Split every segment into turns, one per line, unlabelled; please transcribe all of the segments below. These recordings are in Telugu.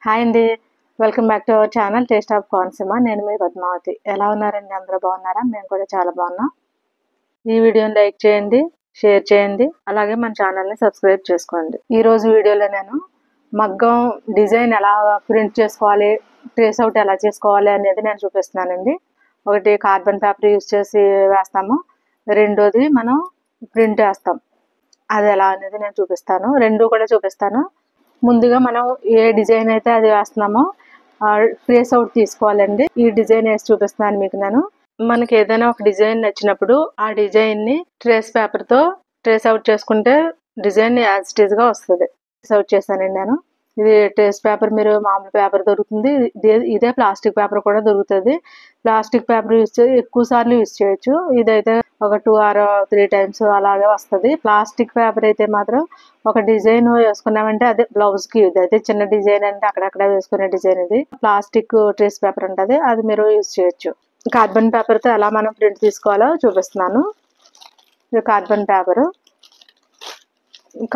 హాయ్ అండి. Welcome back to our channel taste of Konaseema. నేను మీ పద్మావతి. ఎలా ఉన్నారండి? అందరూ బాగున్నారా? మేము కూడా చాలా బాగున్నాం. ఈ వీడియోని లైక్ చేయండి, షేర్ చేయండి, అలాగే మన ఛానల్ని సబ్స్క్రైబ్ చేసుకోండి. ఈరోజు వీడియోలో నేను మగ్గం డిజైన్ ఎలా ప్రింట్ చేసుకోవాలి, ట్రేస్ అవుట్ ఎలా చేసుకోవాలి అనేది నేను చూపిస్తున్నానండి. ఒకటి కార్బన్ పేపర్ యూజ్ చేసి వేస్తాము, రెండోది మనం ప్రింట్ వేస్తాం. అది ఎలా అనేది నేను చూపిస్తాను, రెండు కూడా చూపిస్తాను. ముందుగా మనం ఏ డిజైన్ అయితే అది వేస్తున్నామో ట్రేస్ అవుట్ తీసుకోవాలండి. ఈ డిజైన్ వేసి చూపిస్తున్నాను మీకు నేను. మనకి ఏదైనా ఒక డిజైన్ నచ్చినప్పుడు ఆ డిజైన్ని ట్రేస్ పేపర్తో ట్రేస్ అవుట్ చేసుకుంటే డిజైన్ యాజ్ ఇట్ ఈస్గా వస్తుంది. ట్రేస్ అవుట్ చేశానండి నేను. ఇది ట్రేస్ పేపర్, మీరు మామూలు పేపర్ దొరుకుతుంది, ఇదే ప్లాస్టిక్ పేపర్ కూడా దొరుకుతుంది. ప్లాస్టిక్ పేపర్ యూజ్ చేసి ఎక్కువ సార్లు యూజ్ చేయొచ్చు. ఇదైతే ఒక 2 or 3 times అలాగే వస్తుంది. ప్లాస్టిక్ పేపర్ అయితే మాత్రం ఒక డిజైన్ వేసుకున్నామంటే అదే బ్లౌజ్కి, ఇది అయితే చిన్న డిజైన్ అంటే అక్కడక్కడ వేసుకునే డిజైన్. ఇది ప్లాస్టిక్ ట్రేస్ పేపర్ ఉంటుంది, అది మీరు యూజ్ చేయొచ్చు. కార్బన్ పేపర్తో ఎలా మనం ప్రింట్ తీసుకోవాలో చూపిస్తున్నాను. ఇది కార్బన్ పేపరు.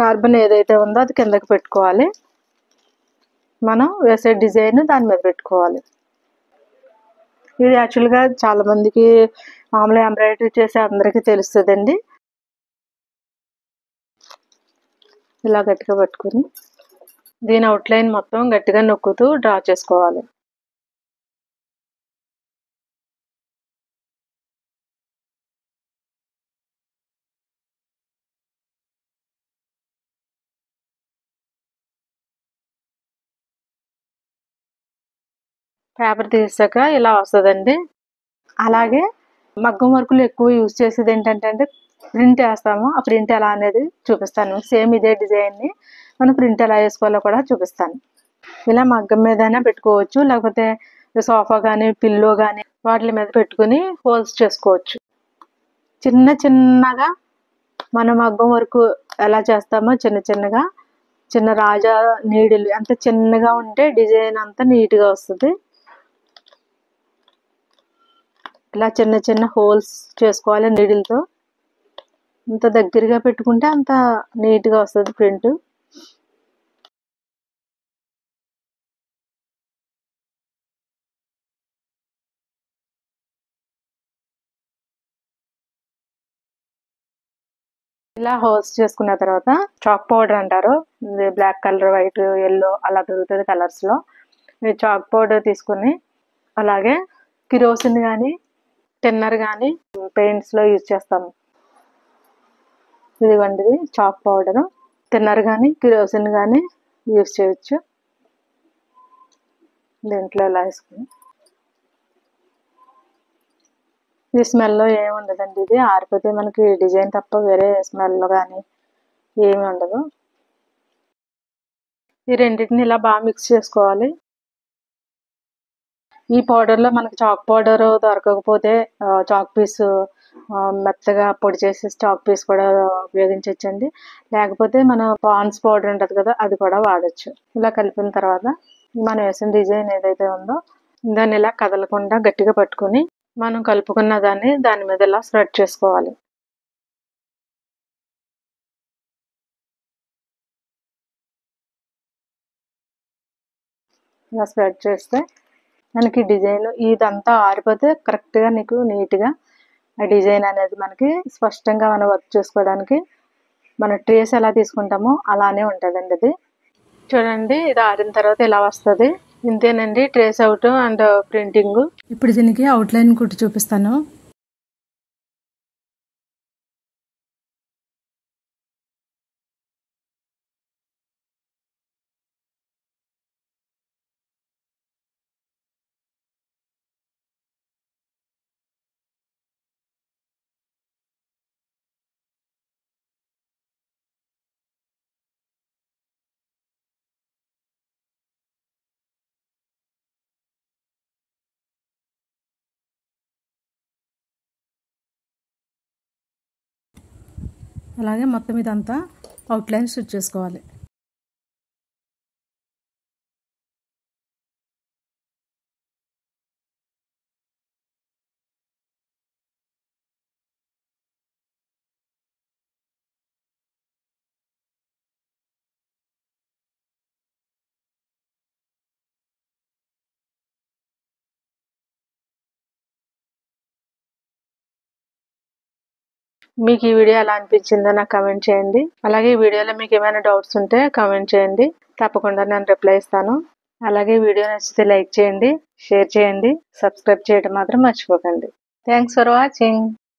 కార్బన్ ఏదైతే ఉందో అది కిందకి పెట్టుకోవాలి, మనం వేసే డిజైన్ దాని మీద పెట్టుకోవాలి. ఇది యాక్చువల్గా చాలా మందికి మామూలుగా ఎంబ్రాయిడరీ చేసే అందరికీ తెలుస్తుందండి. ఇలా గట్టిగా పట్టుకుని దీని అవుట్లైన్ మొత్తం గట్టిగా నొక్కుతూ డ్రా చేసుకోవాలి. పేపర్ తీసాక ఇలా వస్తుందండి. అలాగే మగ్గం వర్కులు ఎక్కువ యూజ్ చేసేది ఏంటంటే ప్రింట్ వేస్తాము. ఆ ప్రింట్ ఎలా అనేది చూపిస్తాను. సేమ్ ఇదే డిజైన్ని మనం ప్రింట్ ఎలా వేసుకోవాలో కూడా చూపిస్తాను. ఇలా మగ్గం మీదైనా పెట్టుకోవచ్చు, లేకపోతే సోఫా కానీ పిల్లో కానీ వాటి మీద పెట్టుకుని హోల్స్ చేసుకోవచ్చు. చిన్న చిన్నగా మనం మగ్గం వరకు ఎలా చేస్తామో చిన్న రాజా నీడిల్ ఎంత చిన్నగా ఉంటే డిజైన్ అంతా నీట్గా వస్తుంది. ఇలా చిన్న చిన్న హోల్స్ చేసుకోవాలి నీడిల్తో. అంత దగ్గరగా పెట్టుకుంటే అంత నీట్గా వస్తుంది ప్రింట్. ఇలా హోల్స్ చేసుకున్న తర్వాత చాక్ పౌడర్ అంటారు, బ్లాక్ కలర్, వైట్, ఎల్లో అలా దొరుకుతుంది కలర్స్లో. ఈ చాక్ పౌడర్ తీసుకుని, అలాగే కిరోసిన్ కానీ టిన్నర్ కానీ పెయింట్స్లో యూజ్ చేస్తాము. ఇదిగోండి చాక్ పౌడరు. టిన్నర్ కానీ కిరోసిన్ కానీ యూజ్ చేయొచ్చు. దీంట్లో ఇలా వేసుకుని, ఈ స్మెల్ ఏమి ఉండదండి. ఇది ఆరిపోతే మనకి డిజైన్ తప్ప వేరే స్మెల్ కానీ ఏమి ఉండదు. ఈ రెండింటిని ఇలా బాగా మిక్స్ చేసుకోవాలి. ఈ పౌడర్లో మనకి చాక్ పౌడర్ దొరకకపోతే చాక్ పీస్ మెత్తగా పొడి చేసి చాక్ పీస్ కూడా ఉపయోగించవచ్చండి. లేకపోతే మన పాన్స్ పౌడర్ ఉంటుంది కదా, అది కూడా వాడచ్చు. ఇలా కలిపిన తర్వాత మనం వేసిన డిజైన్ ఏదైతే ఉందో దాన్ని ఇలా కదలకుండా గట్టిగా పట్టుకుని మనం కలుపుకున్న దాని మీద ఇలా స్ప్రెడ్ చేసుకోవాలి. ఇలా స్ప్రెడ్ చేస్తే మనకి డిజైన్ ఇదంతా ఆరిపోతే కరెక్ట్గా నీకు నీట్గా ఆ డిజైన్ అనేది మనకి స్పష్టంగా మనం వర్క్ చేసుకోవడానికి మన ట్రేస్ ఎలా తీసుకుంటామో అలానే ఉంటుందండి. అది చూడండి, ఇది ఆరిన తర్వాత ఇలా వస్తుంది. ఇంతేనండి ట్రేస్ అవుట్ అండ్ ప్రింటింగ్. ఇప్పుడు దీనికి అవుట్లైన్ కుట్టి చూపిస్తాను. అలాగే మొత్తం ఇదంతా అవుట్లైన్ స్టిచ్ చేసుకోవాలి. మీకు ఈ వీడియో ఎలా అనిపించిందో నాకు కామెంట్ చేయండి. అలాగే ఈ వీడియోలో మీకు ఏమైనా డౌట్స్ ఉంటే కామెంట్ చేయండి, తప్పకుండా నేను రిప్లై ఇస్తాను. అలాగే వీడియో నచ్చితే లైక్ చేయండి, షేర్ చేయండి, సబ్స్క్రైబ్ చేయడం మాత్రం మర్చిపోకండి. Thanks for watching.